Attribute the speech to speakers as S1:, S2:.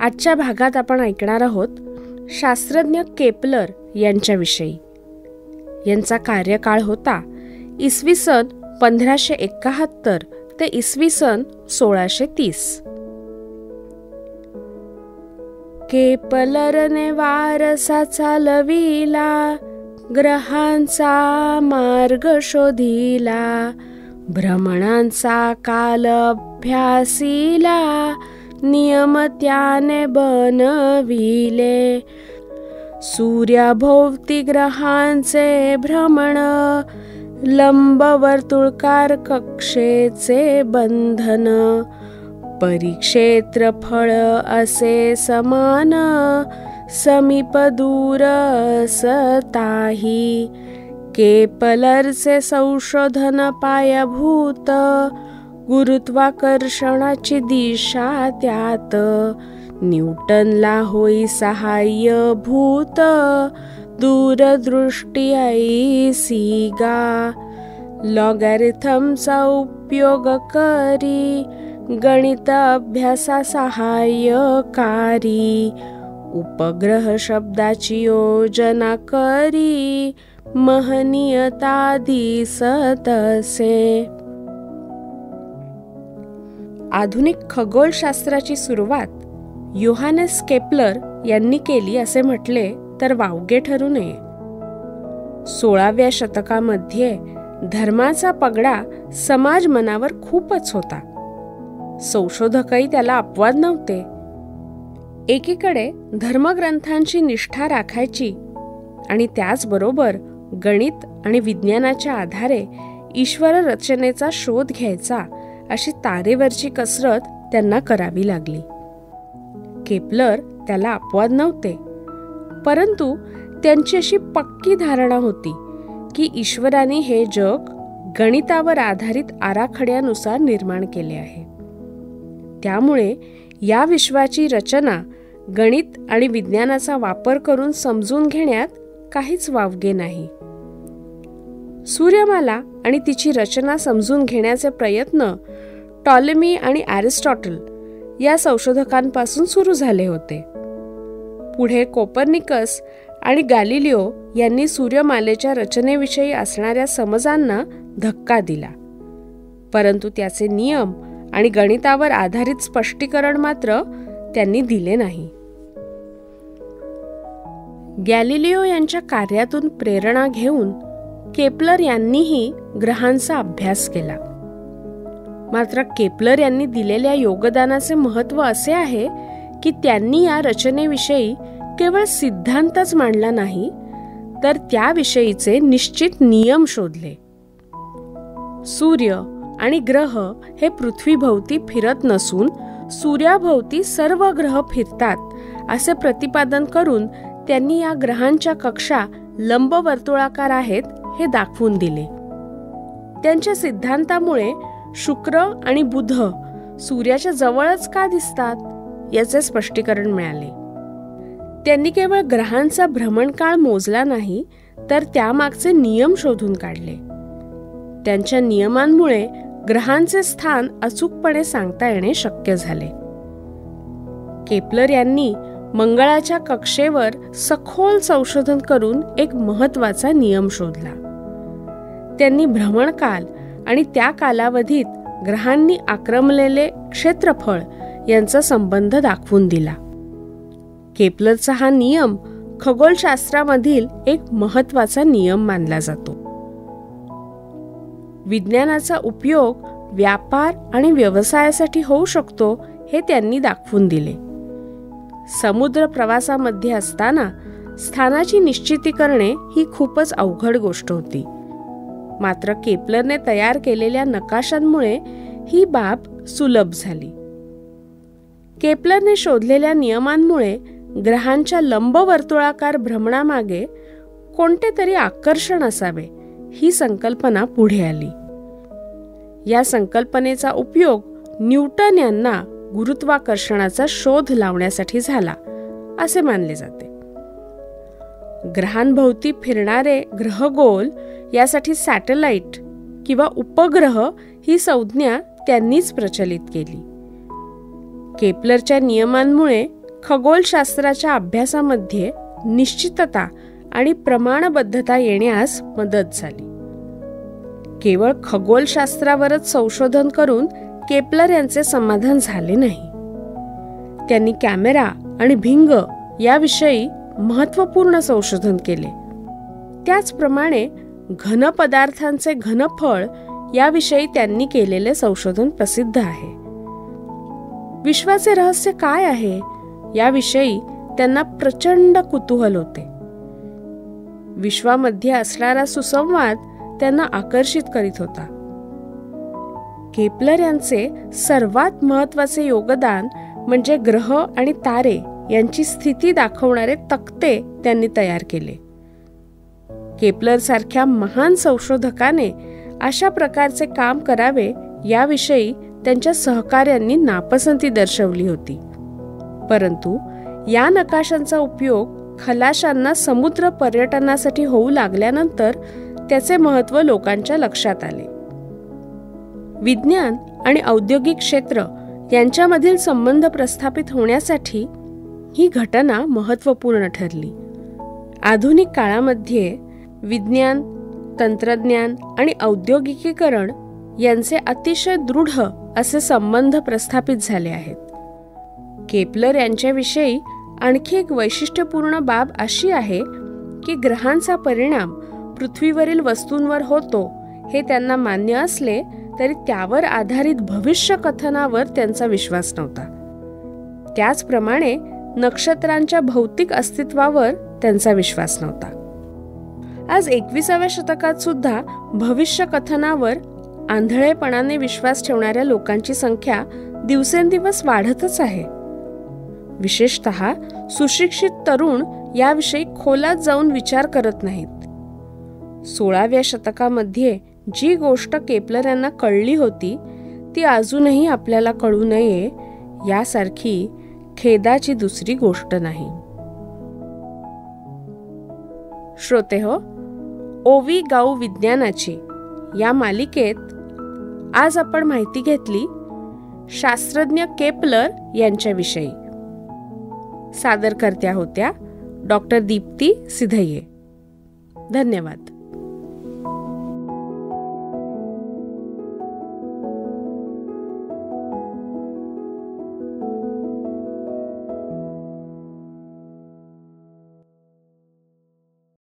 S1: आजच्या भागात आपण ऐकणार आहोत शास्त्रज्ञ केपलर यांच्याविषयी. यांचा कार्यकाळ होता इसवी सन 1571 ते इसवी सन 1630. केपलरने वारसा चालविला, ग्रहांचा मार्ग शोधिला, भ्रमणांचा काल अभ्यासिला, नियम त्याने बनविले. सूर्याभोवती ग्रहांचे भ्रमण, लंबवर्तुळकार कक्षेचे बंधन, परिक्षेत्रफळ असे समान, समीप दूर असताही. केपलरचे संशोधन पायाभूत, गुरुत्वाकर्षणाची दिशा त्यात. न्यूटनला होई सहाय्यभूत, दूरदृष्टी ऐसी गा. लॉगॅरिथमचा उपयोग करी, गणित अभ्यासा सहाय्यकारी. उपग्रह शब्दाची योजना करी, महनीयता दिसत असे. आधुनिक खगोलशास्त्राची सुरुवात योहानेस केपलर यांनी केली असे म्हटले तर वावगे ठरू नये. 16व्या शतकामध्ये धर्माचा पगडा समाज मनावर खूपच होता. संशोधकही त्याला अपवाद नव्हते. एकीकडे धर्मग्रंथांची निष्ठा राखायची आणि त्याचबरोबर गणित आणि विज्ञानाच्या आधारे ईश्वर रचनेचा शोध घ्यायचा, अशी तारेवरची कसरत त्यांना करावी लागली. केपलर त्याला अपवाद नव्हते, परंतु त्यांची अशी पक्की धारणा होती की ईश्वराने हे जग गणितावर आधारित आराखड्यानुसार निर्माण केले आहे. त्यामुळे या विश्वाची रचना गणित आणि विज्ञानाचा वापर करून समजून घेण्यात काहीच वावगे नाही. सूर्यमाला आणि तिची रचना समजून घेण्याचे प्रयत्न टॉलेमी आणि ॲरिस्टॉटल या संशोधकांपासून सुरू झाले होते. पुढे कोपर्निकस आणि गॅलिलिओ यांनी सूर्यमालेच्या रचनेविषयी असणाऱ्या समजांना धक्का दिला, परंतु त्याचे नियम आणि गणितावर आधारित स्पष्टीकरण मात्र त्यांनी दिले नाही. गॅलिलिओ यांच्या कार्यातून प्रेरणा घेऊन केपलर यांनीही ग्रहांचा अभ्यास केला. मात्र केपलर यांनी दिलेल्या योगदानाचे महत्त्व असे आहे की त्यांनी या रचनेविषयी केवळ सिद्धांतच मांडला नाही, तर त्याविषयीचे निश्चित नियम शोधले. सूर्य आणि ग्रह हे पृथ्वीभोवती फिरत नसून सूर्याभोवती सर्व ग्रह फिरतात असे प्रतिपादन करून त्यांनी या ग्रहांच्या कक्षा लंबवर्तुळाकार आहेत हे दाखवून दिले. त्यांच्या सिद्धांतामुळे शुक्र आणि बुध सूर्याच्या जवळच का दिसतात याचे स्पष्टीकरण मिळाले. त्यांनी केवळ ग्रहांचा भ्रमणकाळ मोजला नाही, तर त्यामागचे नियम शोधून काढले. त्यांच्या नियमांमुळे ग्रहांचे स्थान अचूकपणे सांगता येणे शक्य झाले. केपलर यांनी मंगळाच्या कक्षेवर सखोल संशोधन करून एक महत्त्वाचा नियम शोधला. त्यांनी भ्रमणकाल आणि त्या कालावधीत ग्रहांनी आक्रमलेले क्षेत्रफळ यांचा संबंध दाखवून दिला. केपलरचा हा नियम खगोलशास्त्रामधील एक महत्त्वाचा नियम मानला जातो. विज्ञानाचा उपयोग व्यापार आणि व्यवसायासाठी होऊ शकतो हे त्यांनी दाखवून दिले. समुद्र प्रवासामध्ये असताना स्थानाची निश्चिती करणे ही खूपच अवघड गोष्ट होती. मात्र केपलरने तयार केलेल्या नकाशांमुळे ही बाब सुलभ झाली. केपलरने शोधलेल्या नियमांमुळे ग्रहांच्या लंबवर्तुळाकार भ्रमणामागे कोणते तरी आकर्षण असावे ही संकल्पना पुढे आली. या संकल्पनेचा उपयोग न्यूटन यांना गुरुत्वाकर्षणाचा शोध लावण्यासाठी झाला असे मानले जाते. ग्रहांभोवती फिरणारे ग्रहगोल यासाठी सॅटेलाइट किंवा उपग्रह ही संज्ञा त्यांनीच प्रचलित केली. केपलरच्या नियमांमुळे खगोलशास्त्राच्या अभ्यासामध्ये निश्चितता आणि प्रमाणबद्धता येण्यास मदत झाली. केवळ खगोलशास्त्रावरच संशोधन करून केपलर यांचे समाधान झाले नाही. त्यांनी कॅमेरा आणि भिंग याविषयी महत्त्वपूर्ण संशोधन केले. त्याचप्रमाणे घनपदार्थांचे घनफळ याविषयी त्यांनी केलेले संशोधन प्रसिद्ध आहे. विश्वाचे रहस्य काय आहे याविषयी त्यांना प्रचंड कुतूहल होते. विश्वामध्ये असणारा सुसंवाद त्यांना आकर्षित करीत होता. केपलर यांचे सर्वात महत्त्वाचे योगदान म्हणजे ग्रह आणि तारे यांची स्थिती दाखवणारे तक्ते त्यांनी तयार केले. केपलर सारख्या महान संशोधकाने अशा प्रकारचे काम करावे याविषयी त्यांच्या सहकाऱ्यांनी नापसंती दर्शवली होती. परंतु या नकाशांचा उपयोग खलाशांना समुद्र पर्यटनासाठी होऊ लागल्यानंतर त्याचे महत्त्व लोकांच्या लक्षात आले. विज्ञान आणि औद्योगिक क्षेत्र यांच्यामधील संबंध प्रस्थापित होण्यासाठी ही घटना महत्त्वपूर्ण ठरली. आधुनिक काळामध्ये विज्ञान, तंत्रज्ञान आणि औद्योगिकीकरण यांचे अतिशय दृढ असे संबंध प्रस्थापित झाले आहेत. केपलर यांच्याविषयी आणखी एक वैशिष्ट्यपूर्ण बाब अशी आहे की ग्रहांचा परिणाम पृथ्वीवरील वस्तूंवर होतो हे त्यांना मान्य असले तरी त्यावर आधारित भविष्य कथनावर त्यांचा विश्वास नव्हता. त्याचप्रमाणे नक्षत्रांच्या भौतिक अस्तित्वावर त्यांचा विश्वास नव्हता. आज 21व्या शतकात सुद्धा भविष्य कथनावर आंधळेपणाने विश्वास ठेवणाऱ्या लोकांची संख्या दिवसेंदिवस वाढतच आहे. विशेषतः सुशिक्षित तरुण याविषयी खोलात जाऊन विचार करत नाहीत. 16व्या शतकामध्ये जी गोष्ट केपलर यांना कळली होती ती अजूनही आपल्याला कळू नये यासारखी खेदाची दुसरी गोष्ट नाही. श्रोतेहो, ओवी गाऊ विज्ञानाची या मालिकेत आज आपण माहिती घेतली शास्त्रज्ञ केपलर यांच्याविषयी. सादरकर्त्या होत्या डॉक्टर दीप्ती सिधये. धन्यवाद.